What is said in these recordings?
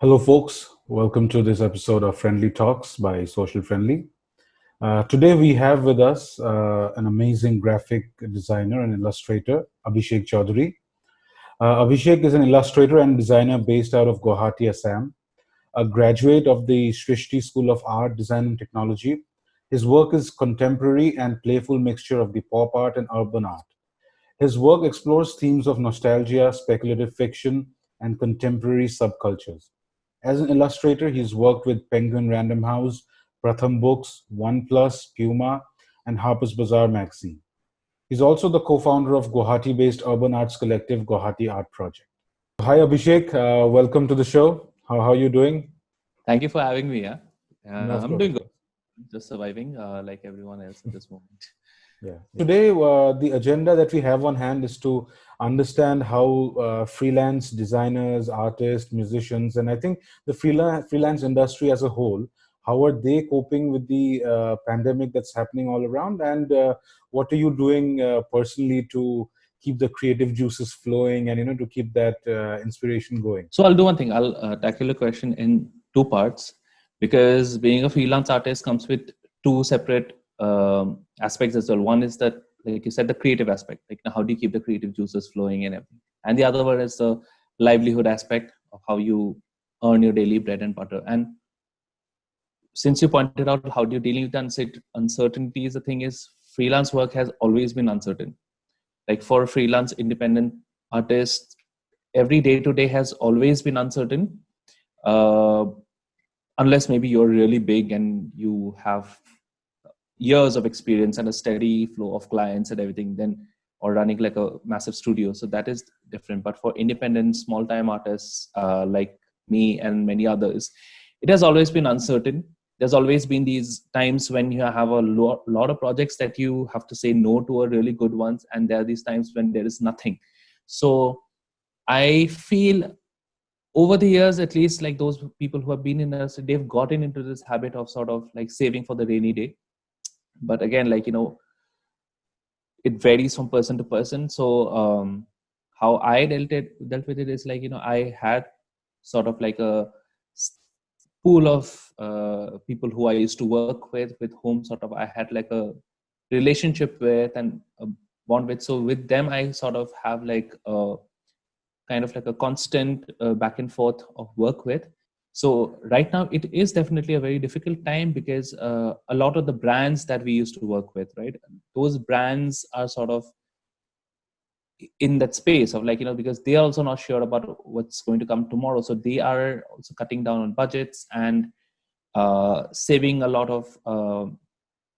Hello, folks. Welcome to this episode of Friendly Talks by Social Friendly. Today, we have with us an amazing graphic designer and illustrator, Abhishek Choudhury. Abhishek is an illustrator and designer based out of Guwahati, Assam, a graduate of the Srishti School of Art, Design, and Technology. His work is contemporary and playful mixture of the pop art and urban art. His work explores themes of nostalgia, speculative fiction, and contemporary subcultures. As an illustrator, he's worked with Penguin Random House, Pratham Books, OnePlus, Puma, and Harper's Bazaar magazine. He's also the co-founder of Guwahati-based urban arts collective Guwahati Art Project. Hi, Abhishek. Welcome to the show. How are you doing? Thank you for having me. Yeah, No, of I'm course, doing of good. course. Just surviving like everyone else at this moment. Yeah. Today, the agenda that we have on hand is to understand how freelance designers, artists, musicians, and I think the freelance industry as a whole, how are they coping with the pandemic that's happening all around, and what are you doing personally to keep the creative juices flowing and to keep that inspiration going? So I'll do one thing. I'll tackle a question in two parts because being a freelance artist comes with two separate aspects as well. One is that, like you said, the creative aspect. Like how do you keep the creative juices flowing and everything, and the other one is the livelihood aspect of how you earn your daily bread and butter. And since you pointed out how do you dealing with uncertainties, the thing is freelance work has always been uncertain. Like for a freelance independent artist, every day to day has always been uncertain, uh, unless maybe you're really big and you have years of experience and a steady flow of clients and everything, then or running like a massive studio, so that is different. But for independent small time artists like me and many others, it has always been uncertain. There's always been these times when you have a lot of projects that you have to say no to a really good ones, and there are these times when there is nothing. So I feel over the years, at least, like those people who have been in us, they've gotten into this habit of sort of like saving for the rainy day. But again, like it varies from person to person. So how I dealt with it is like I had sort of like a pool of people who I used to work with whom sort of I had like a relationship with and a bond with. So with them, I sort of have like a kind of like a constant back and forth of work with. So right now it is definitely a very difficult time because a lot of the brands that we used to work with, right, those brands are sort of in that space of like because they are also not sure about what's going to come tomorrow, so they are also cutting down on budgets and saving a lot of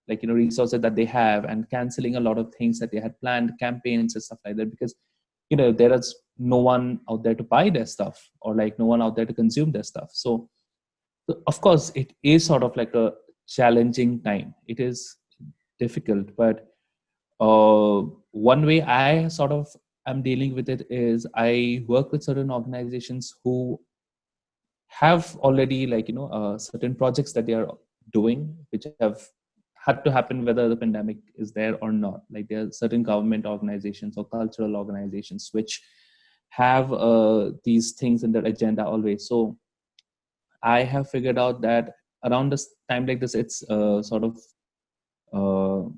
resources that they have and canceling a lot of things that they had planned, campaigns and stuff like that, because there is no one out there to buy their stuff or like no one out there to consume their stuff. So of course it is sort of like a challenging time. It is difficult, but one way I sort of am dealing with it is I work with certain organizations who have already certain projects that they are doing which have had to happen whether the pandemic is there or not. Like there are certain government organizations or cultural organizations which have these things in their agenda always. So I have figured out that around this time like this, it's sort of uh,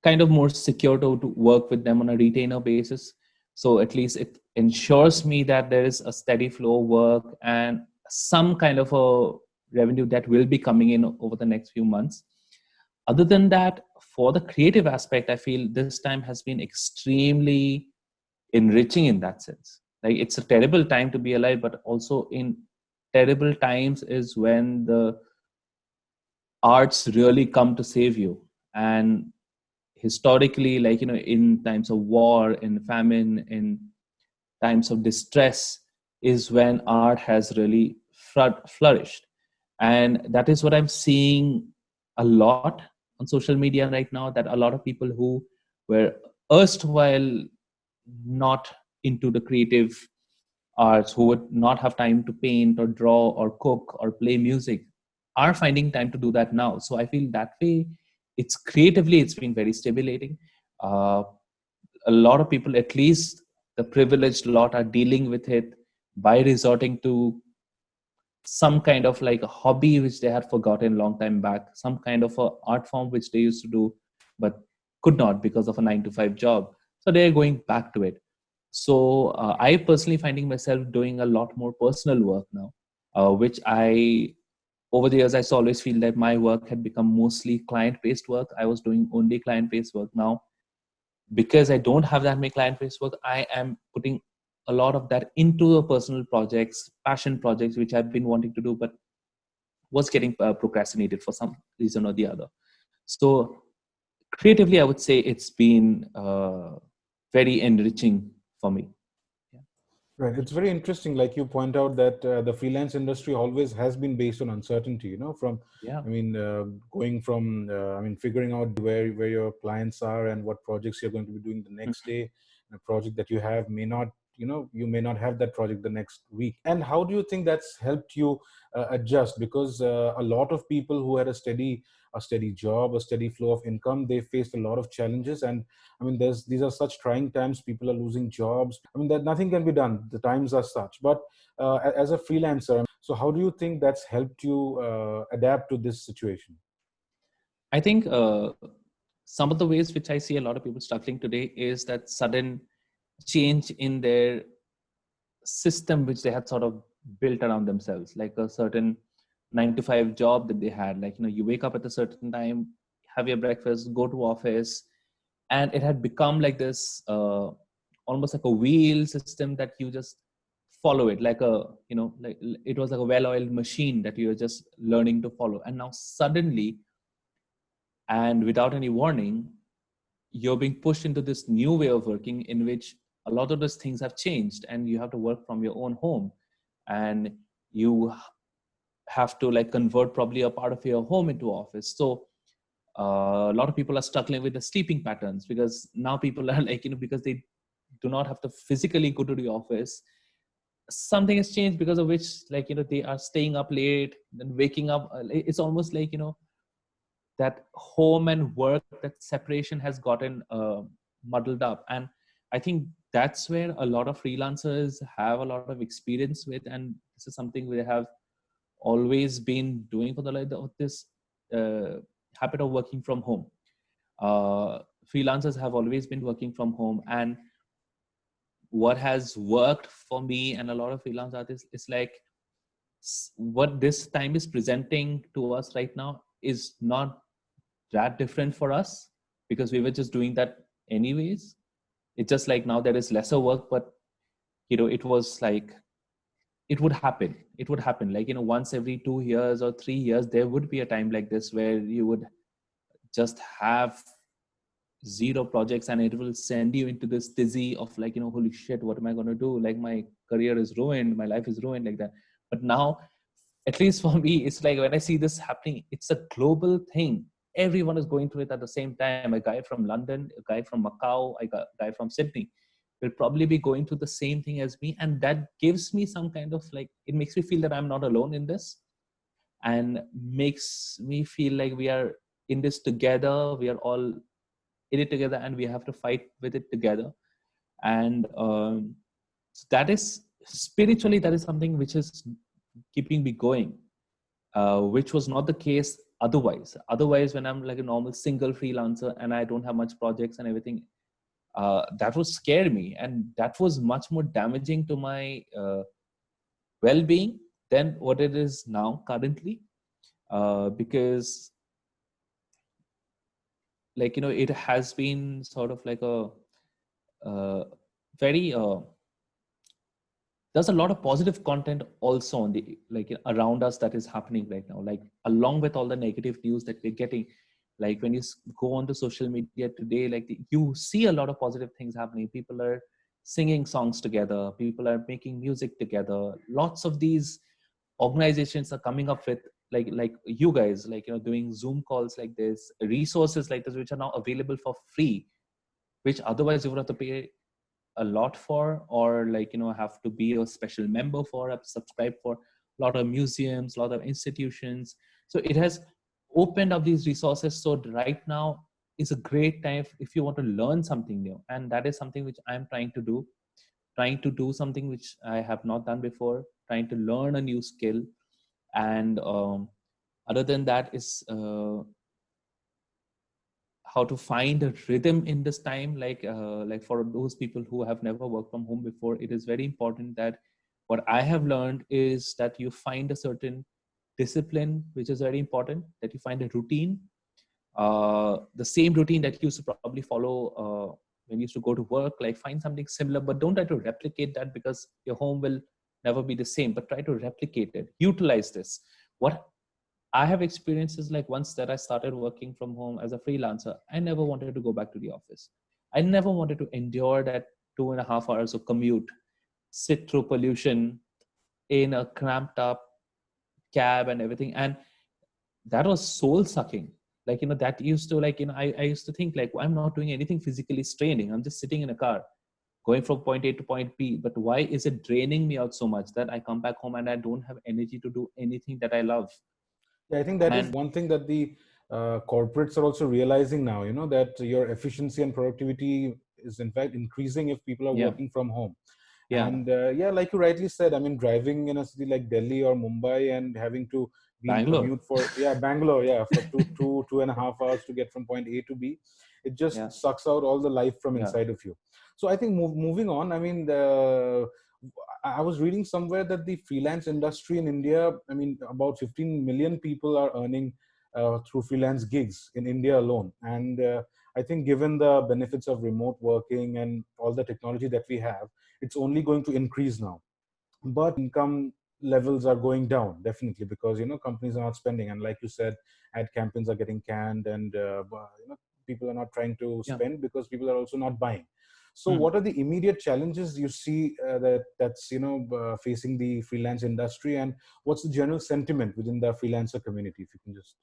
kind of more secure to work with them on a retainer basis. So at least it ensures me that there is a steady flow of work and some kind of a revenue that will be coming in over the next few months. Other than that, for the creative aspect, I feel this time has been extremely enriching in that sense. Like it's a terrible time to be alive, but also in terrible times is when the arts really come to save you. And historically, in times of war, in famine, in times of distress, is when art has really flourished. And that is what I'm seeing a lot on social media right now, that a lot of people who were erstwhile not into the creative arts, who would not have time to paint or draw or cook or play music, are finding time to do that now. So I feel that way it's creatively it's been very stimulating. uh, a lot of people, at least the privileged lot, are dealing with it by resorting to some kind of like a hobby which they had forgotten long time back, some kind of a art form which they used to do but could not because of a 9 to 5 job. So they're going back to it. So I personally finding myself doing a lot more personal work now, which I over the years I always feel that my work had become mostly client based work. I was doing only client based work. Now because I don't have that many client based work, I am putting a lot of that into the personal projects, passion projects, which I've been wanting to do, but was getting procrastinated for some reason or the other. So creatively, I would say it's been very enriching for me. Yeah. Right. It's very interesting. Like you point out that the freelance industry always has been based on uncertainty. From Yeah. I mean, going from I mean, figuring out where your clients are and what projects you're going to be doing the next Mhm. day. A project that you have may not, you may not have that project the next week. And how do you think that's helped you adjust? Because a lot of people who had a steady job, a steady flow of income, they faced a lot of challenges. And I mean, these are such trying times. People are losing jobs. I mean, that nothing can be done. The times are such. But as a freelancer, so how do you think that's helped you adapt to this situation? I think some of the ways which I see a lot of people struggling today is that sudden change in their system which they had sort of built around themselves, like a certain 9 to 5 job that they had. Like, you wake up at a certain time, have your breakfast, go to office, and it had become like this almost like a wheel system that you just follow it like a, like it was like a well-oiled machine that you're just learning to follow. And now suddenly and without any warning, you're being pushed into this new way of working in which a lot of those things have changed and you have to work from your own home, and you have to like convert probably a part of your home into office. So a lot of people are struggling with the sleeping patterns because now people are like, because they do not have to physically go to the office, something has changed because of which, like, they are staying up late and waking up. It's almost like, that home and work, that separation has gotten muddled up. And I think that's where a lot of freelancers have a lot of experience with, and this is something we have always been doing for the like this uh, habit of working from home. uh, Freelancers have always been working from home, and what has worked for me and a lot of freelance artists is like what this time is presenting to us right now is not that different for us, because we were just doing that anyways. It's just like now there is lesser work, but it was like it would happen like, once every 2 years or 3 years there would be a time like this where you would just have zero projects, and it will send you into this dizzy of like, holy shit, what am I going to do? Like, my career is ruined, my life is ruined, like that. But now, at least for me, it's like when I see this happening, it's a global thing. Everyone is going through it at the same time. A guy from London, a guy from Macau, a guy from Sydney will probably be going through the same thing as me. And that gives me some kind of like, it makes me feel that I'm not alone in this, and makes me feel like we are in this together. We are all in it together, and we have to fight with it together. And so that is spiritually, that is something which is keeping me going, which was not the case otherwise. When I'm like a normal single freelancer and I don't have much projects and everything, that would scare me, and that was much more damaging to my well-being than what it is now currently. Because, like, it has been sort of like a very there's a lot of positive content also on the like around us that is happening right now, like along with all the negative news that we're getting. Like when you go on to social media today, like you see a lot of positive things happening. People are singing songs together, people are making music together. Lots of these organizations are coming up with like you guys, like, doing Zoom calls like this, resources like this which are now available for free, which otherwise you would have to pay a lot for, or like, have to be a special member for, have to subscribe for. A lot of museums, a lot of institutions. So it has opened up these resources. So right now is a great time if you want to learn something new, and that is something which I'm trying to do something which I have not done before, trying to learn a new skill. And other than that is how to find a rhythm in this time, like for those people who have never worked from home before, it is very important that what I have learned is that you find a certain discipline, which is very important, that you find a routine, the same routine that you used to probably follow when you used to go to work. Like find something similar, but don't try to replicate that, because your home will never be the same. But try to replicate it, utilize this. What I have experiences, like once that I started working from home as a freelancer, I never wanted to go back to the office. I never wanted to endure that 2.5 hours of commute, sit through pollution in a cramped up cab and everything. And that was soul sucking. Like, that used to, like, I used to think like, well, I'm not doing anything physically straining. I'm just sitting in a car going from point A to point B. But why is it draining me out so much that I come back home and I don't have energy to do anything that I love? Yeah, I think that is And one thing that the corporates are also realizing now, that your efficiency and productivity is in fact increasing if people are yeah, working from home. yeah, And yeah, like you rightly said, I mean, driving in a city like Delhi or Mumbai and having to be in Bangalore. commute for, yeah, Bangalore, yeah, for 2.5 hours to get from point A to B, it just Yeah, sucks out all the life from yeah. inside of you. So I think moving on, I mean, I was reading somewhere that the freelance industry in India, I mean, about 15 million people are earning through freelance gigs in India alone. And I think given the benefits of remote working and all the technology that we have, it's only going to increase now. But income levels are going down, definitely, because companies are not spending, and like you said, ad campaigns are getting canned, and people are not trying to Yeah. spend because people are also not buying. So Hmm. what are the immediate challenges you see that's facing the freelance industry, and what's the general sentiment within the freelancer community, if you can just.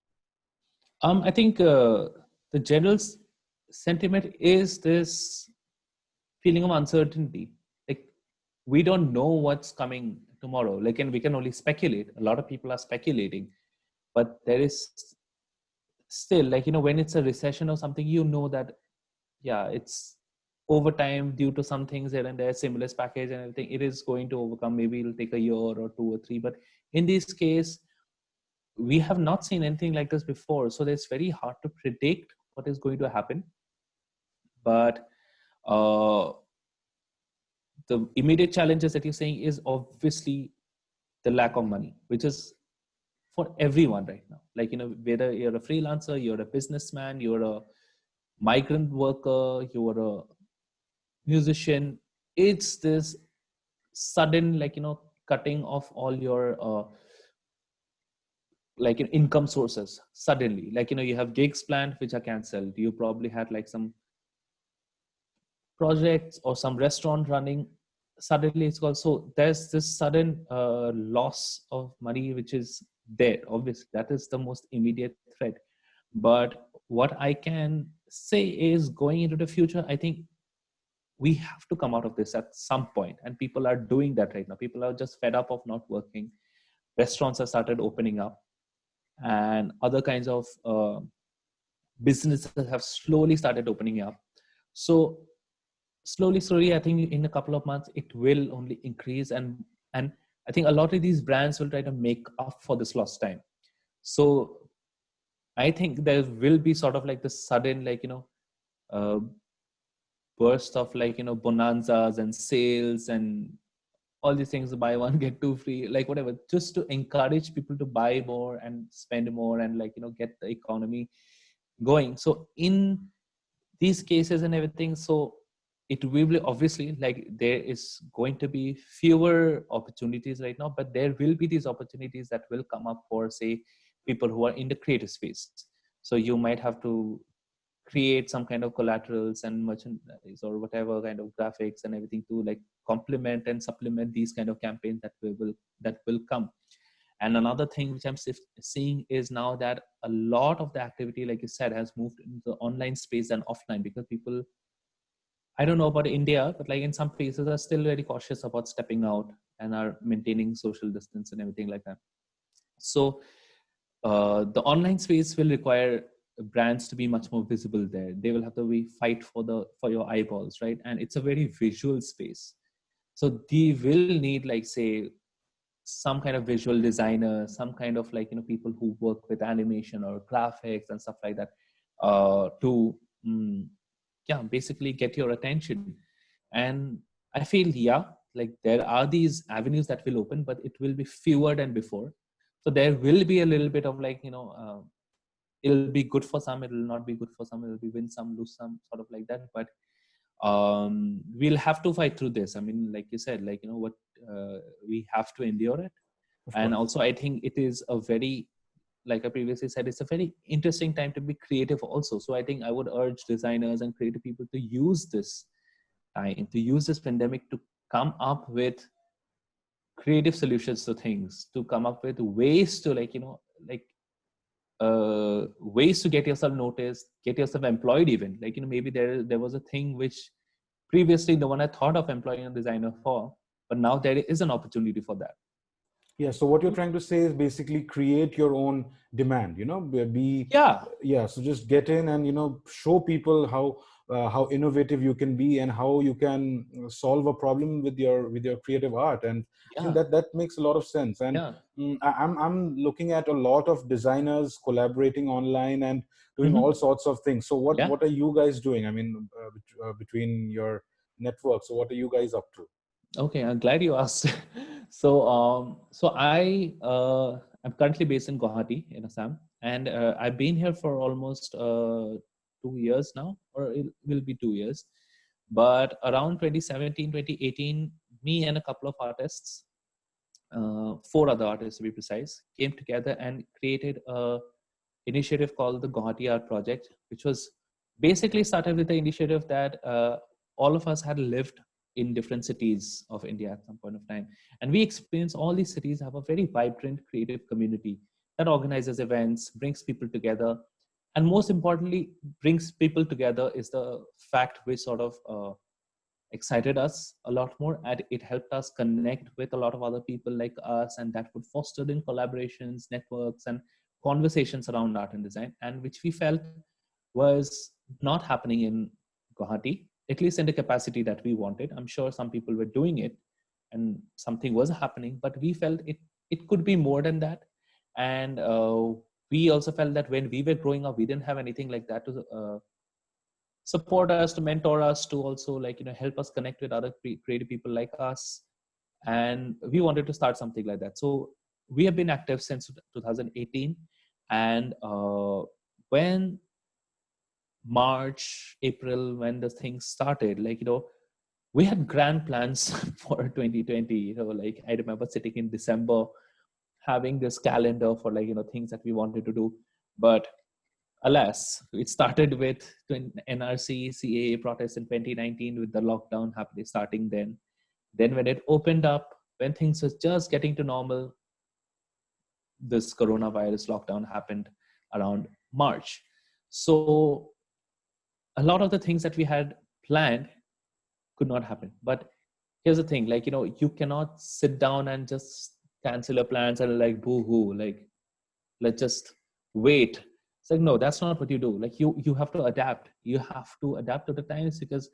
I think the general sentiment is this feeling of uncertainty. Like, we don't know what's coming tomorrow. Like, and we can only speculate. A lot of people are speculating, but there is still, like, when it's a recession or something, that, yeah, it's over time, due to some things here and there, stimulus package and everything, it is going to overcome. Maybe it'll take a year or two or three, but in this case, we have not seen anything like this before. So it's very hard to predict what is going to happen. But uh, the immediate challenges that you're saying is obviously the lack of money, which is for everyone right now. Like, whether you're a freelancer, you're a businessman, you're a migrant worker, you're a musician, it's this sudden, like, cutting off all your like income sources suddenly. Like, you have gigs planned which are cancelled. You probably had like some projects or some restaurant running, suddenly it's called. So there's this sudden loss of money which is there. Obviously that is the most immediate threat. But what I can say is, going into the future, I think we have to come out of this at some point, and people are doing that right now. People are just fed up of not working. Restaurants have started opening up, and other kinds of businesses have slowly started opening up. So slowly, I think in a couple of months it will only increase, and I think a lot of these brands will try to make up for this lost time. So I think there will be sort of like this sudden, like, uh, burst of, like, bonanzas and sales and all these things, buy one get two free, like whatever, just to encourage people to buy more and spend more, and, like, get the economy going. So in these cases and everything, so it will be, obviously, like, there is going to be fewer opportunities right now, but there will be these opportunities that will come up for, say, people who are in the creative space. So you might have to create some kind of collaterals and merchandise or whatever kind of graphics and everything to, like, complement and supplement these kind of campaigns that will come. And another thing which I'm seeing is now that a lot of the activity, like you said, has moved into the online space than offline, because people, I don't know about India, but like in some places, are still very cautious about stepping out and are maintaining social distance and everything like that. So the online space will require brands to be much more visible there. They will have to be fight for your eyeballs, right? And it's a very visual space. So they will need, like, say, some kind of visual designer, some kind of like, people who work with animation or graphics and stuff like that, to mm, yeah, basically get your attention. And I feel, yeah, like there are these avenues that will open, but it will be fewer than before. So there will be a little bit of like, it'll be good for some, it will not be good for some, it'll be win some, lose some, sort of like that. But we'll have to fight through this. I mean, like you said, like, what, we have to endure it. Of And course. also, I think it is a very, like I previously said, it's a very interesting time to be creative also. So I think I would urge designers and creative people to use this time, to use this pandemic to come up with creative solutions to things, to come up with ways to like, like ways to get yourself noticed, get yourself employed even. Like, maybe there was a thing which previously no one had thought of employing a designer for, but now there is an opportunity for that. Yeah, so what you're trying to say is basically create your own demand, Yeah. yeah, so just get in and, show people how innovative you can be and how you can solve a problem with your creative art. And I think Yeah. that makes a lot of sense. And Yeah. I'm looking at a lot of designers collaborating online and doing Hmm. all sorts of things. So Yeah. what are you guys doing? I mean, between your network, so what are you guys up to? Okay, I'm glad you asked. So I'm currently based in Guwahati in Assam, and I've been here for almost 2 years now, or it will be 2 years. But around 2017, 2018, me and a couple of artists, four other artists to be precise, came together and created a initiative called the Guwahati Art Project, which was basically started with the initiative that all of us had lived in different cities of India at some point of time. And we experienced all these cities have a very vibrant creative community that organizes events, brings people together. And most importantly, brings people together is the fact which sort of excited us a lot more, and it helped us connect with a lot of other people like us, and that would foster in collaborations, networks, and conversations around art and design, and which we felt was not happening in Guwahati, at least in the capacity that we wanted. I'm sure some people were doing it and something was happening, but we felt it could be more than that. And we also felt that when we were growing up, we didn't have anything like that to support us, to mentor us, to also like, help us connect with other creative people like us. And we wanted to start something like that. So we have been active since 2018. And when March, April, when the thing started, like, we had grand plans for 2020. Like I remember sitting in December having this calendar for like, things that we wanted to do. But alas, it started with NRC, CAA protests in 2019 with the lockdown happening starting then. Then when it opened up, when things was just getting to normal, this coronavirus lockdown happened around March. So a lot of the things that we had planned could not happen. But here's the thing, like, you cannot sit down and just cancel your plans and like boo hoo, like let's just wait. It's like, no, that's not what you do. Like you have to adapt. You have to adapt to the times, because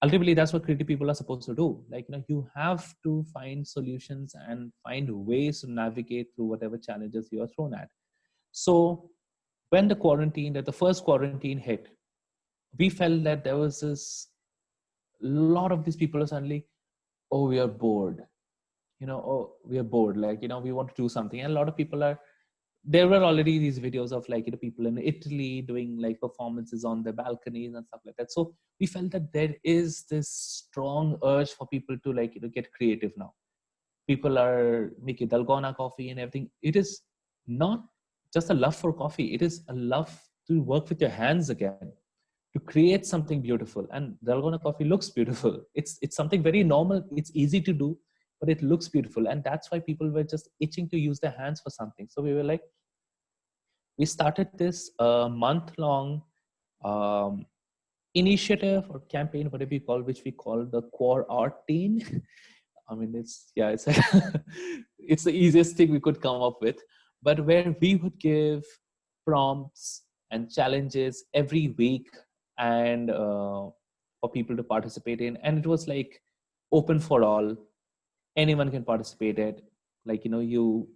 ultimately that's what creative people are supposed to do. Like, you have to find solutions and find ways to navigate through whatever challenges you are thrown at. So when the first quarantine hit, we felt that there was this lot of these people are suddenly, oh, we are bored. Oh, we are bored. Like, we want to do something. And a lot of people are, there were already these videos of like, people in Italy doing like performances on their balconies and stuff like that. So we felt that there is this strong urge for people to like, get creative now. People are making dalgona coffee and everything. It is not just a love for coffee. It is a love to work with your hands again, to create something beautiful. And dalgona coffee looks beautiful. It's something very normal. It's easy to do, but it looks beautiful. And that's why people were just itching to use their hands for something. So we were like, we started this month long um, initiative or campaign, whatever you call, which we call the Core Art Team. I mean, it's it's the easiest thing we could come up with, but where we would give prompts and challenges every week, and for people to participate in. And it was like open for all. Anyone can participate it. like you,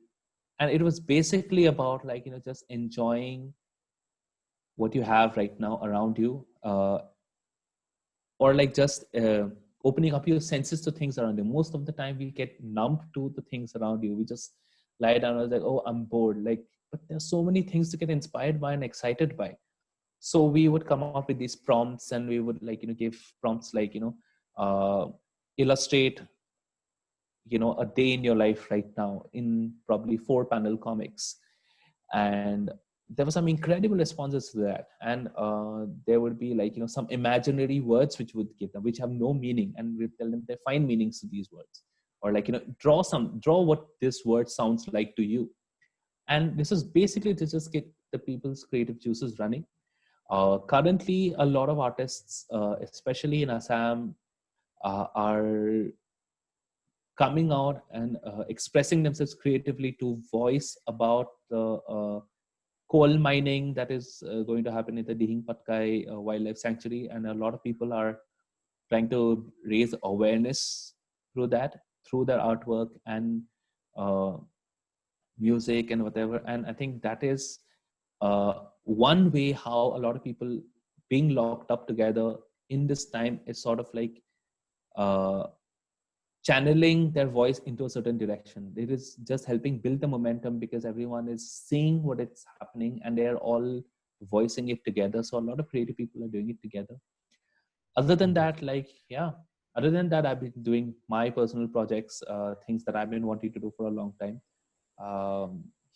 and it was basically about like just enjoying what you have right now around you, or like just opening up your senses to things around you. Most of the time we get numb to the things around you. We just lie down and was like, oh, I'm bored, like, but there's so many things to get inspired by and excited by. So we would come up with these prompts, and we would like give prompts like illustrate a day in your life right now in probably 4-panel comics. And there were some incredible responses to that. And there would be like some imaginary words which would give them, which have no meaning, and we tell them they find meanings to these words, or like draw what this word sounds like to you. And this is basically to just get the people's creative juices running. Currently a lot of artists, especially in Assam, are coming out and expressing themselves creatively to voice about the coal mining that is going to happen in the Dihing Patkai Wildlife Sanctuary. And a lot of people are trying to raise awareness through that, through their artwork and uh, music and whatever. And I think that is one way how a lot of people being locked up together in this time is sort of like uh, channeling their voice into a certain direction. It is just helping build the momentum because everyone is seeing what is happening and they're all voicing it together. So a lot of creative people are doing it together. Other than that, like, yeah, other than that, I've been doing my personal projects, things that I've been wanting to do for a long time.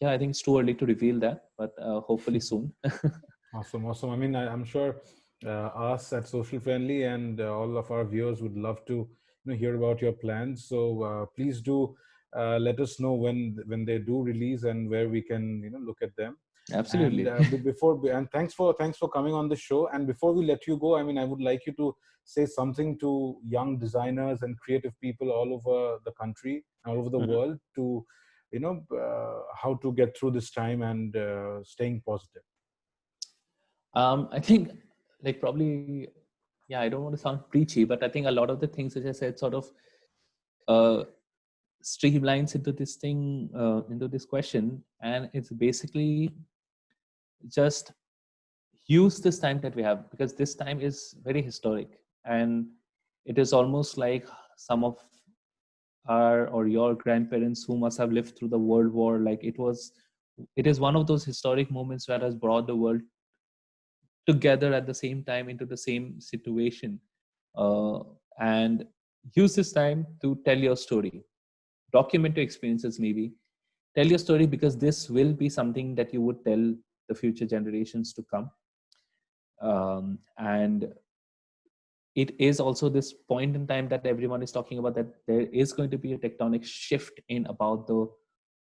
Yeah, I think it's too early to reveal that, but hopefully soon. Awesome, awesome. I mean, I'm sure us at Social Friendly and all of our viewers would love to, hear about your plans. So please do let us know when they do release and where we can, look at them. And Absolutely. and thanks for coming on the show. And before we let you go, I mean, I would like you to say something to young designers and creative people all over the country, all over the Mhm. world, to how to get through this time and staying positive. I think, like, probably, yeah, I don't want to sound preachy, but I think a lot of the things that I said sort of uh, streamlines into this thing, into this question. And it's basically just use this time that we have, because this time is very historic. And it is almost like some of our or your grandparents who must have lived through the World War, like it is one of those historic moments that has brought the world together at the same time into the same situation. uh, and use this time to tell your story, document your experiences, maybe tell your story, because this will be something that you would tell the future generations to come. And it is also this point in time that everyone is talking about, that there is going to be a tectonic shift in about the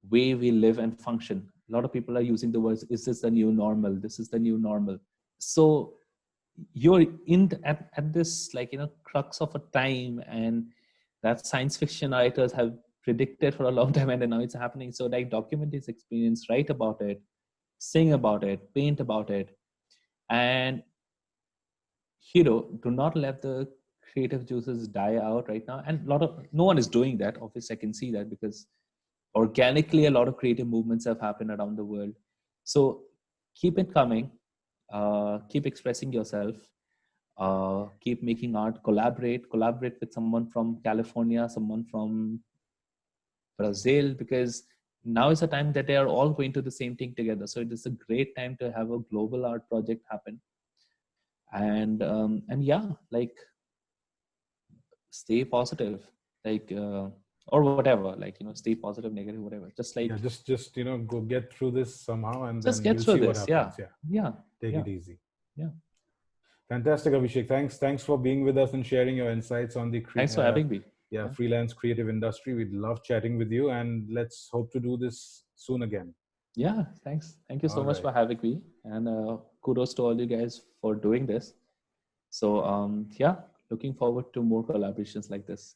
way we live and function. A lot of people are using the words, is this the new normal, this is the new normal. So you're at this, like, crux of a time, and that science fiction writers have predicted for a long time, and then now it's happening. So like, document this experience, write about it, sing about it, paint about it. And do not let the creative juices die out right now. And no one is doing that, obviously. I can see that because organically a lot of creative movements have happened around the world. So keep it coming, keep expressing yourself, keep making art, collaborate with someone from California, someone from Brazil, because now is a time that they are all going to the same thing together. So it is a great time to have a global art project happen. And yeah, like, stay positive, like, or whatever, like, stay positive, negative, whatever, just Yeah, like, just go get through this somehow, and just then get we'll through see what this. Yeah, happens. Yeah, yeah, take yeah, it easy. yeah. Fantastic, Abhishek. Thanks for being with us and sharing your insights on the Thanks for having me. yeah, Yeah, freelance creative industry. We'd love chatting with you, and let's hope to do this soon again. yeah, thank you so All much right. for having me. And kudos to all you guys for doing this. So yeah, looking forward to more collaborations like this.